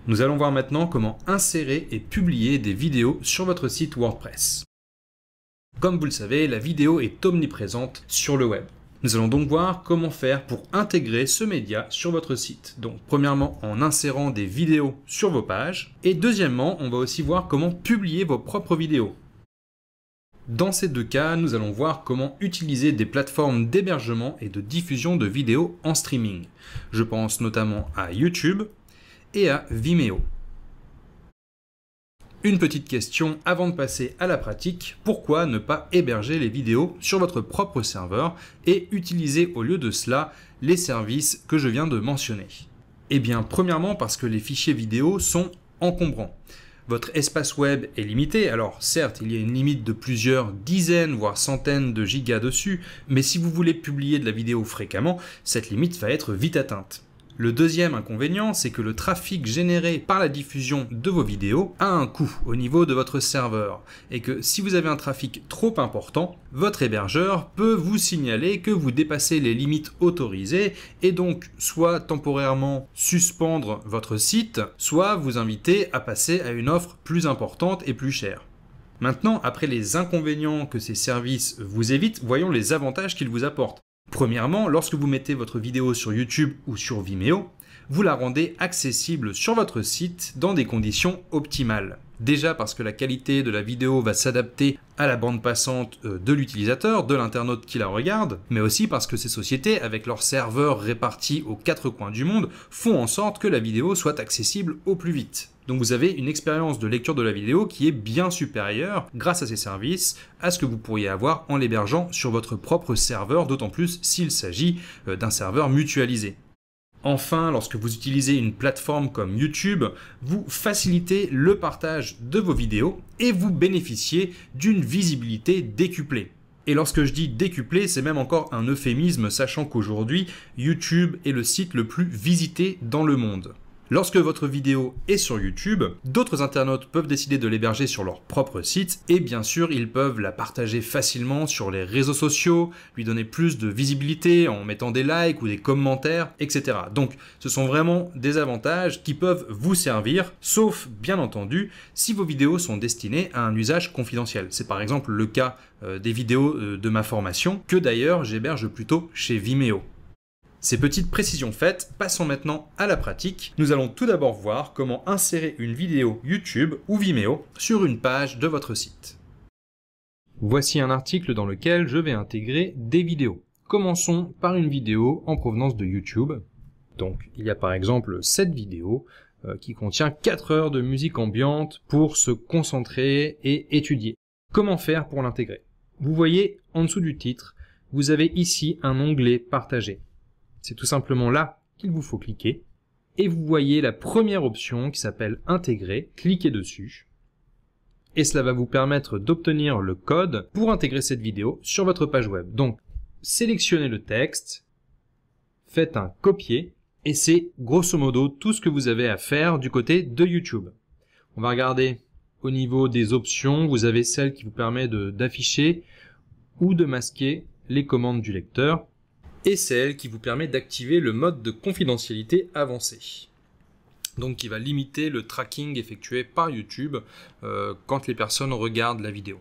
Nous allons voir maintenant comment insérer et publier des vidéos sur votre site WordPress. Comme vous le savez, la vidéo est omniprésente sur le web. Nous allons donc voir comment faire pour intégrer ce média sur votre site. Donc premièrement en insérant des vidéos sur vos pages et deuxièmement on va aussi voir comment publier vos propres vidéos. Dans ces deux cas, nous allons voir comment utiliser des plateformes d'hébergement et de diffusion de vidéos en streaming. Je pense notamment à YouTube et à Vimeo. Une petite question avant de passer à la pratique, pourquoi ne pas héberger les vidéos sur votre propre serveur et utiliser au lieu de cela les services que je viens de mentionner? Eh bien, premièrement parce que les fichiers vidéo sont encombrants. Votre espace web est limité, alors certes il y a une limite de plusieurs dizaines voire centaines de gigas dessus, mais si vous voulez publier de la vidéo fréquemment, cette limite va être vite atteinte. Le deuxième inconvénient, c'est que le trafic généré par la diffusion de vos vidéos a un coût au niveau de votre serveur et que si vous avez un trafic trop important, votre hébergeur peut vous signaler que vous dépassez les limites autorisées et donc soit temporairement suspendre votre site, soit vous inviter à passer à une offre plus importante et plus chère. Maintenant, après les inconvénients que ces services vous évitent, voyons les avantages qu'ils vous apportent. Premièrement, lorsque vous mettez votre vidéo sur YouTube ou sur Vimeo, vous la rendez accessible sur votre site dans des conditions optimales. Déjà parce que la qualité de la vidéo va s'adapter à la bande passante de l'utilisateur, de l'internaute qui la regarde, mais aussi parce que ces sociétés, avec leurs serveurs répartis aux quatre coins du monde, font en sorte que la vidéo soit accessible au plus vite. Donc vous avez une expérience de lecture de la vidéo qui est bien supérieure, grâce à ces services, à ce que vous pourriez avoir en l'hébergeant sur votre propre serveur, d'autant plus s'il s'agit d'un serveur mutualisé. Enfin, lorsque vous utilisez une plateforme comme YouTube, vous facilitez le partage de vos vidéos et vous bénéficiez d'une visibilité décuplée. Et lorsque je dis décuplé, c'est même encore un euphémisme, sachant qu'aujourd'hui, YouTube est le site le plus visité dans le monde. Lorsque votre vidéo est sur YouTube, d'autres internautes peuvent décider de l'héberger sur leur propre site et bien sûr, ils peuvent la partager facilement sur les réseaux sociaux, lui donner plus de visibilité en mettant des likes ou des commentaires, etc. Donc, ce sont vraiment des avantages qui peuvent vous servir, sauf bien entendu, si vos vidéos sont destinées à un usage confidentiel. C'est par exemple le cas des vidéos de ma formation, que d'ailleurs j'héberge plutôt chez Vimeo. Ces petites précisions faites, passons maintenant à la pratique. Nous allons tout d'abord voir comment insérer une vidéo YouTube ou Vimeo sur une page de votre site. Voici un article dans lequel je vais intégrer des vidéos. Commençons par une vidéo en provenance de YouTube. Donc, il y a par exemple cette vidéo qui contient 4 heures de musique ambiante pour se concentrer et étudier. Comment faire pour l'intégrer? Vous voyez en dessous du titre, vous avez ici un onglet Partager. C'est tout simplement là qu'il vous faut cliquer et vous voyez la première option qui s'appelle Intégrer, cliquez dessus et cela va vous permettre d'obtenir le code pour intégrer cette vidéo sur votre page web. Donc, sélectionnez le texte, faites un copier et c'est grosso modo tout ce que vous avez à faire du côté de YouTube. On va regarder au niveau des options, vous avez celle qui vous permet d'afficher ou de masquer les commandes du lecteur. Et celle qui vous permet d'activer le mode de confidentialité avancé. Donc qui va limiter le tracking effectué par YouTube quand les personnes regardent la vidéo.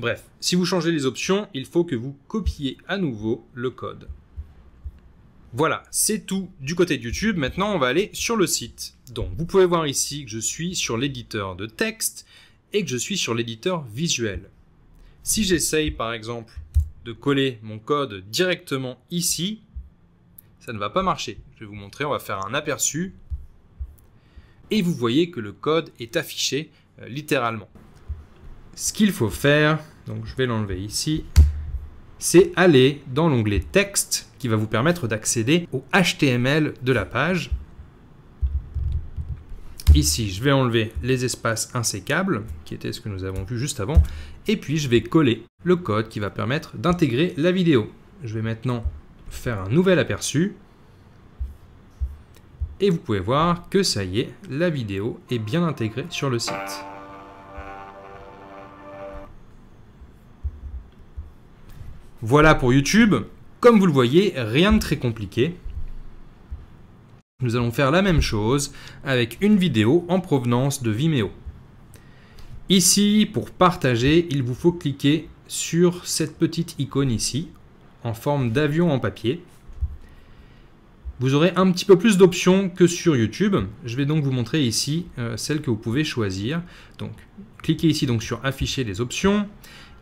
Bref, si vous changez les options, il faut que vous copiez à nouveau le code. Voilà, c'est tout du côté de YouTube. Maintenant, on va aller sur le site. Donc, vous pouvez voir ici que je suis sur l'éditeur de texte et que je suis sur l'éditeur visuel. Si j'essaye par exemple de coller mon code directement ici, ça ne va pas marcher. Je vais vous montrer, on va faire un aperçu et vous voyez que le code est affiché littéralement. Ce qu'il faut faire, donc je vais l'enlever ici, c'est aller dans l'onglet texte qui va vous permettre d'accéder au HTML de la page. Ici, je vais enlever les espaces insécables, qui étaient ce que nous avons vu juste avant, et puis je vais coller le code qui va permettre d'intégrer la vidéo. Je vais maintenant faire un nouvel aperçu, et vous pouvez voir que ça y est, la vidéo est bien intégrée sur le site. Voilà pour YouTube. Comme vous le voyez, rien de très compliqué. Nous allons faire la même chose avec une vidéo en provenance de Vimeo. Ici, pour partager, il vous faut cliquer sur cette petite icône ici, en forme d'avion en papier. Vous aurez un petit peu plus d'options que sur YouTube. Je vais donc vous montrer ici celles que vous pouvez choisir. Donc, cliquez ici donc sur afficher les options.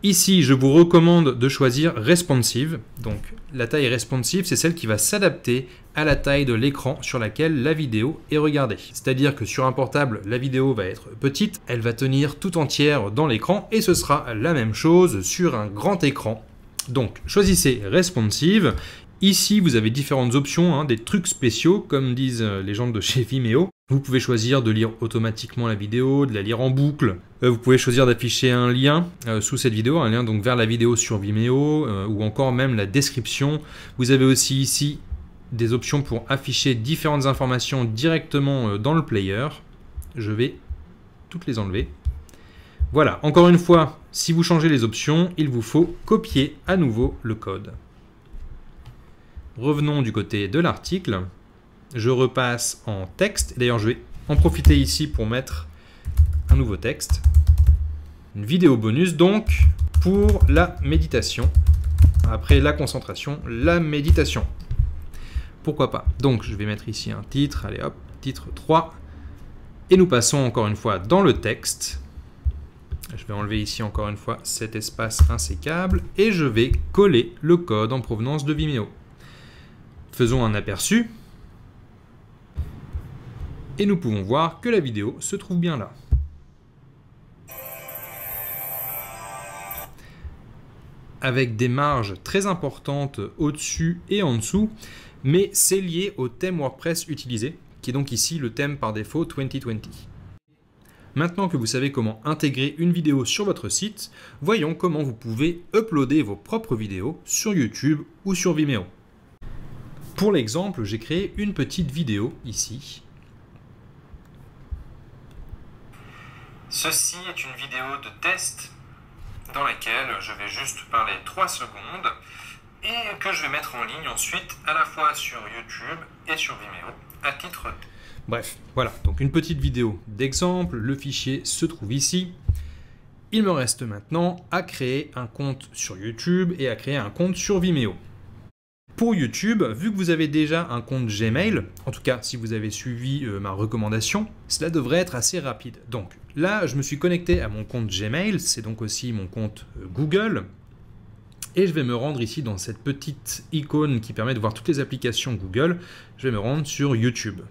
Ici, je vous recommande de choisir responsive. Donc, la taille responsive, c'est celle qui va s'adapter à la taille de l'écran sur laquelle la vidéo est regardée. C'est-à-dire que sur un portable, la vidéo va être petite, elle va tenir tout entière dans l'écran et ce sera la même chose sur un grand écran. Donc, choisissez responsive. Ici, vous avez différentes options, des trucs spéciaux, comme disent les gens de chez Vimeo. Vous pouvez choisir de lire automatiquement la vidéo, de la lire en boucle. Vous pouvez choisir d'afficher un lien sous cette vidéo, un lien donc vers la vidéo sur Vimeo, ou encore même la description. Vous avez aussi ici des options pour afficher différentes informations directement dans le player. Je vais toutes les enlever. Voilà, encore une fois, si vous changez les options, il vous faut copier à nouveau le code. Revenons du côté de l'article. Je repasse en texte. D'ailleurs, je vais en profiter ici pour mettre un nouveau texte. Une vidéo bonus donc pour la méditation. Après la concentration, la méditation. Pourquoi pas? Donc, je vais mettre ici un titre. Allez hop, titre 3. Et nous passons encore une fois dans le texte. Je vais enlever ici encore une fois cet espace insécable. Et je vais coller le code en provenance de Vimeo. Faisons un aperçu. Et nous pouvons voir que la vidéo se trouve bien là. Avec des marges très importantes au-dessus et en dessous, mais c'est lié au thème WordPress utilisé, qui est donc ici le thème par défaut 2020. Maintenant que vous savez comment intégrer une vidéo sur votre site, voyons comment vous pouvez uploader vos propres vidéos sur YouTube ou sur Vimeo. Pour l'exemple, j'ai créé une petite vidéo ici. Ceci est une vidéo de test dans laquelle je vais juste parler 3 secondes et que je vais mettre en ligne ensuite à la fois sur YouTube et sur Vimeo à titre. Bref, voilà, donc une petite vidéo d'exemple, le fichier se trouve ici. Il me reste maintenant à créer un compte sur YouTube et à créer un compte sur Vimeo. Pour YouTube, vu que vous avez déjà un compte Gmail, en tout cas si vous avez suivi ma recommandation, cela devrait être assez rapide. Donc là, je me suis connecté à mon compte Gmail, c'est donc aussi mon compte Google, et je vais me rendre ici dans cette petite icône qui permet de voir toutes les applications Google. Je vais me rendre sur YouTube.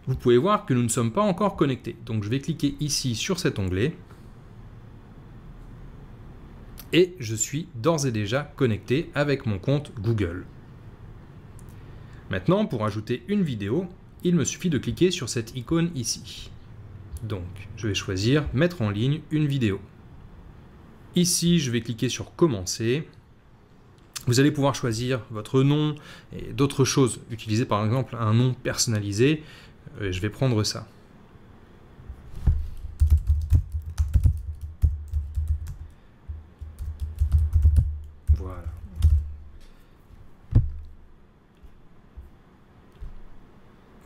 Vous pouvez voir que nous ne sommes pas encore connectés. Donc je vais cliquer ici sur cet onglet. Et je suis d'ores et déjà connecté avec mon compte Google. Maintenant, pour ajouter une vidéo, il me suffit de cliquer sur cette icône ici. Donc, je vais choisir « Mettre en ligne une vidéo ». Ici, je vais cliquer sur « Commencer ». Vous allez pouvoir choisir votre nom et d'autres choses. Utilisez par exemple un nom personnalisé. Je vais prendre ça.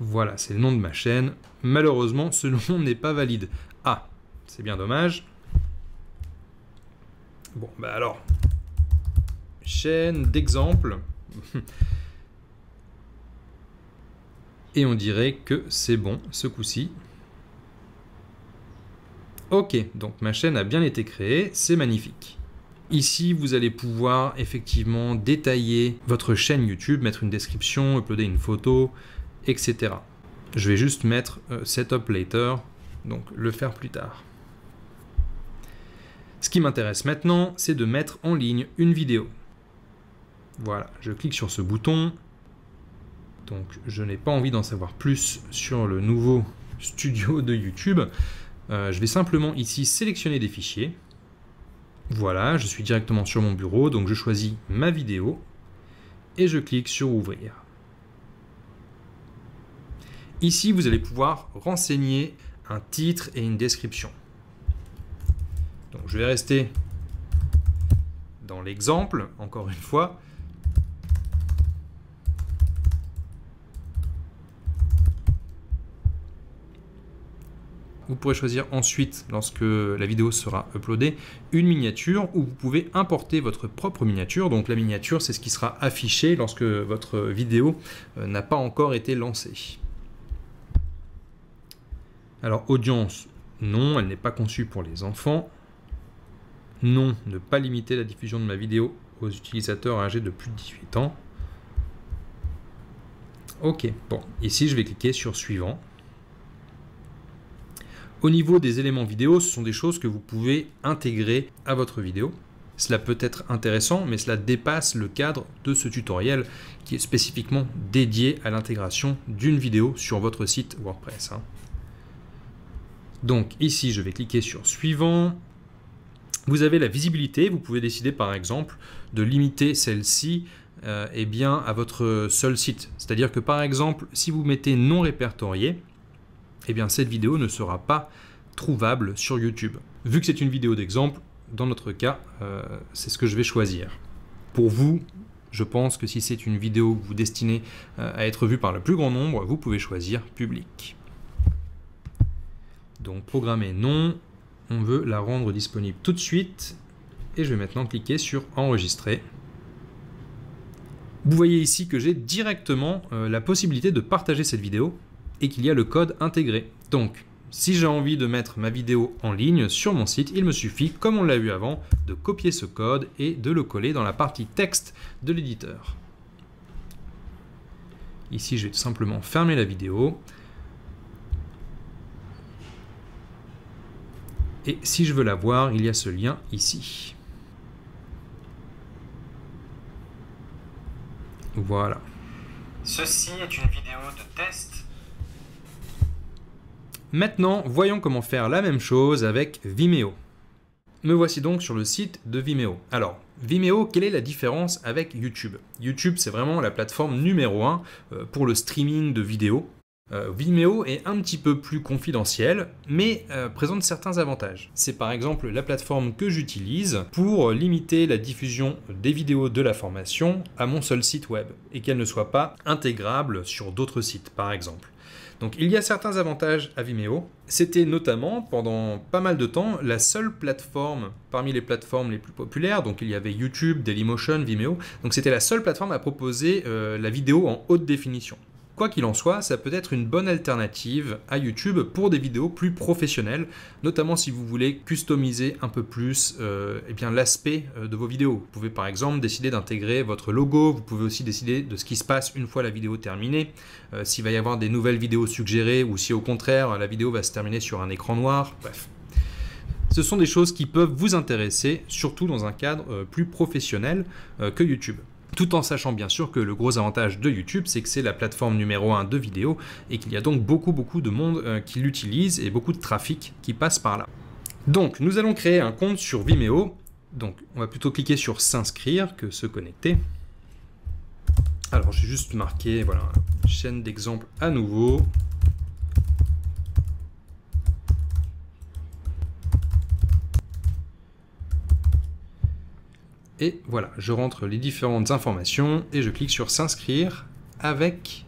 Voilà, c'est le nom de ma chaîne. Malheureusement, ce nom n'est pas valide. Ah, c'est bien dommage. Bon, bah alors, chaîne d'exemple. Et on dirait que c'est bon ce coup-ci. Ok, donc ma chaîne a bien été créée, c'est magnifique. Ici, vous allez pouvoir effectivement détailler votre chaîne YouTube, mettre une description, uploader une photo, etc. Je vais juste mettre Setup Later, donc le faire plus tard. Ce qui m'intéresse maintenant, c'est de mettre en ligne une vidéo. Voilà, je clique sur ce bouton. Donc je n'ai pas envie d'en savoir plus sur le nouveau studio de YouTube. Je vais simplement ici sélectionner des fichiers. Voilà, je suis directement sur mon bureau, donc je choisis ma vidéo et je clique sur Ouvrir. Ici, vous allez pouvoir renseigner un titre et une description. Donc, je vais rester dans l'exemple, encore une fois. Vous pourrez choisir ensuite, lorsque la vidéo sera uploadée, une miniature où vous pouvez importer votre propre miniature. Donc la miniature, c'est ce qui sera affiché lorsque votre vidéo n'a pas encore été lancée. Alors audience, non, elle n'est pas conçue pour les enfants. Non, ne pas limiter la diffusion de ma vidéo aux utilisateurs âgés de plus de 18 ans. Ok, bon, ici je vais cliquer sur suivant. Au niveau des éléments vidéo, ce sont des choses que vous pouvez intégrer à votre vidéo. Cela peut être intéressant, mais cela dépasse le cadre de ce tutoriel qui est spécifiquement dédié à l'intégration d'une vidéo sur votre site WordPress. Donc ici, je vais cliquer sur suivant. Vous avez la visibilité. Vous pouvez décider par exemple de limiter celle-ci à votre seul site. C'est-à-dire que par exemple, si vous mettez non répertorié, cette vidéo ne sera pas trouvable sur YouTube. Vu que c'est une vidéo d'exemple, dans notre cas, c'est ce que je vais choisir. Pour vous, je pense que si c'est une vidéo que vous destinez à être vue par le plus grand nombre, vous pouvez choisir public. Donc programmer non, on veut la rendre disponible tout de suite et je vais maintenant cliquer sur enregistrer. Vous voyez ici que j'ai directement la possibilité de partager cette vidéo et qu'il y a le code intégré. Donc, si j'ai envie de mettre ma vidéo en ligne sur mon site, il me suffit, comme on l'a vu avant, de copier ce code et de le coller dans la partie texte de l'éditeur. Ici, je vais tout simplement fermer la vidéo. Et si je veux la voir, il y a ce lien ici. Voilà. Ceci est une vidéo de test. Maintenant, voyons comment faire la même chose avec Vimeo. Me voici donc sur le site de Vimeo. Alors, Vimeo, quelle est la différence avec YouTube? YouTube, c'est vraiment la plateforme numéro 1 pour le streaming de vidéos. Vimeo est un petit peu plus confidentiel, mais présente certains avantages. C'est par exemple la plateforme que j'utilise pour limiter la diffusion des vidéos de la formation à mon seul site web et qu'elle ne soit pas intégrable sur d'autres sites, par exemple. Donc il y a certains avantages à Vimeo. C'était notamment pendant pas mal de temps la seule plateforme parmi les plateformes les plus populaires. Donc il y avait YouTube, Dailymotion, Vimeo. Donc c'était la seule plateforme à proposer la vidéo en haute définition. Quoi qu'il en soit, ça peut être une bonne alternative à YouTube pour des vidéos plus professionnelles, notamment si vous voulez customiser un peu plus l'aspect de vos vidéos. Vous pouvez par exemple décider d'intégrer votre logo, vous pouvez aussi décider de ce qui se passe une fois la vidéo terminée, s'il va y avoir des nouvelles vidéos suggérées ou si au contraire la vidéo va se terminer sur un écran noir, bref. Ce sont des choses qui peuvent vous intéresser, surtout dans un cadre plus professionnel que YouTube. Tout en sachant bien sûr que le gros avantage de YouTube, c'est que c'est la plateforme numéro 1 de vidéos et qu'il y a donc beaucoup de monde qui l'utilise et beaucoup de trafic qui passe par là. Donc, nous allons créer un compte sur Vimeo. Donc, on va plutôt cliquer sur s'inscrire que se connecter. Alors, j'ai juste marqué, voilà, chaîne d'exemple à nouveau. Et voilà, je rentre les différentes informations et je clique sur s'inscrire avec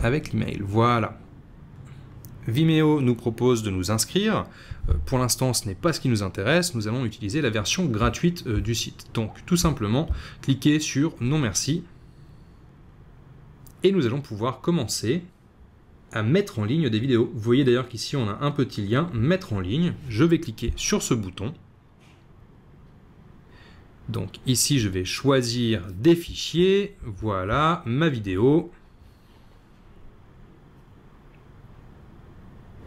l'email. Voilà. Vimeo nous propose de nous inscrire. Pour l'instant, ce n'est pas ce qui nous intéresse. Nous allons utiliser la version gratuite du site. Donc, tout simplement, cliquez sur non merci. Et nous allons pouvoir commencer à mettre en ligne des vidéos. Vous voyez d'ailleurs qu'ici, on a un petit lien mettre en ligne. Je vais cliquer sur ce bouton. Donc ici, je vais choisir des fichiers. Voilà, ma vidéo.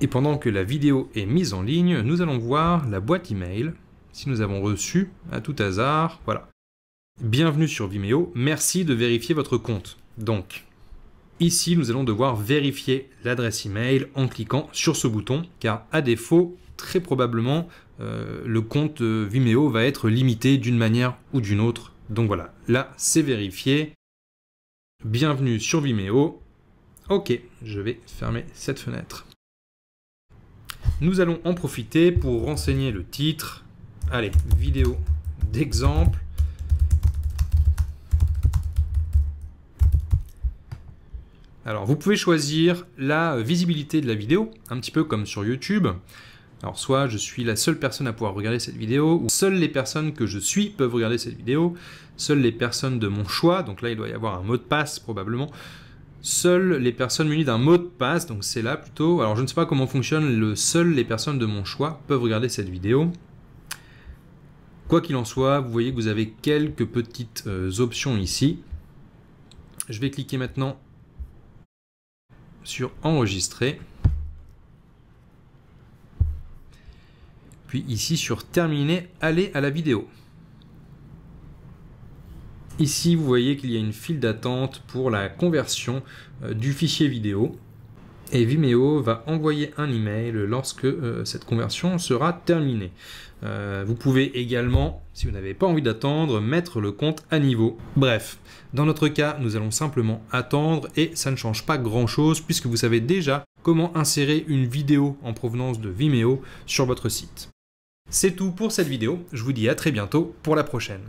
Et pendant que la vidéo est mise en ligne, nous allons voir la boîte email. Si nous avons reçu, à tout hasard, voilà. Bienvenue sur Vimeo, merci de vérifier votre compte. Donc, ici, nous allons devoir vérifier l'adresse email en cliquant sur ce bouton, car à défaut, très probablement, le compte Vimeo va être limité d'une manière ou d'une autre. Donc voilà, là c'est vérifié. Bienvenue sur Vimeo. Ok, je vais fermer cette fenêtre. Nous allons en profiter pour renseigner le titre. Allez, vidéo d'exemple. Alors vous pouvez choisir la visibilité de la vidéo, un petit peu comme sur YouTube. Alors soit je suis la seule personne à pouvoir regarder cette vidéo, ou seules les personnes que je suis peuvent regarder cette vidéo, seules les personnes de mon choix, donc là il doit y avoir un mot de passe probablement, seules les personnes munies d'un mot de passe, donc c'est là plutôt, alors je ne sais pas comment fonctionne le seules les personnes de mon choix peuvent regarder cette vidéo. Quoi qu'il en soit, vous voyez que vous avez quelques petites options ici. Je vais cliquer maintenant sur enregistrer. Puis ici sur terminer, aller à la vidéo. Ici, vous voyez qu'il y a une file d'attente pour la conversion du fichier vidéo. Et Vimeo va envoyer un email lorsque cette conversion sera terminée. Vous pouvez également, si vous n'avez pas envie d'attendre, mettre le compte à niveau. Bref, dans notre cas, nous allons simplement attendre et ça ne change pas grand-chose puisque vous savez déjà comment insérer une vidéo en provenance de Vimeo sur votre site. C'est tout pour cette vidéo, je vous dis à très bientôt pour la prochaine.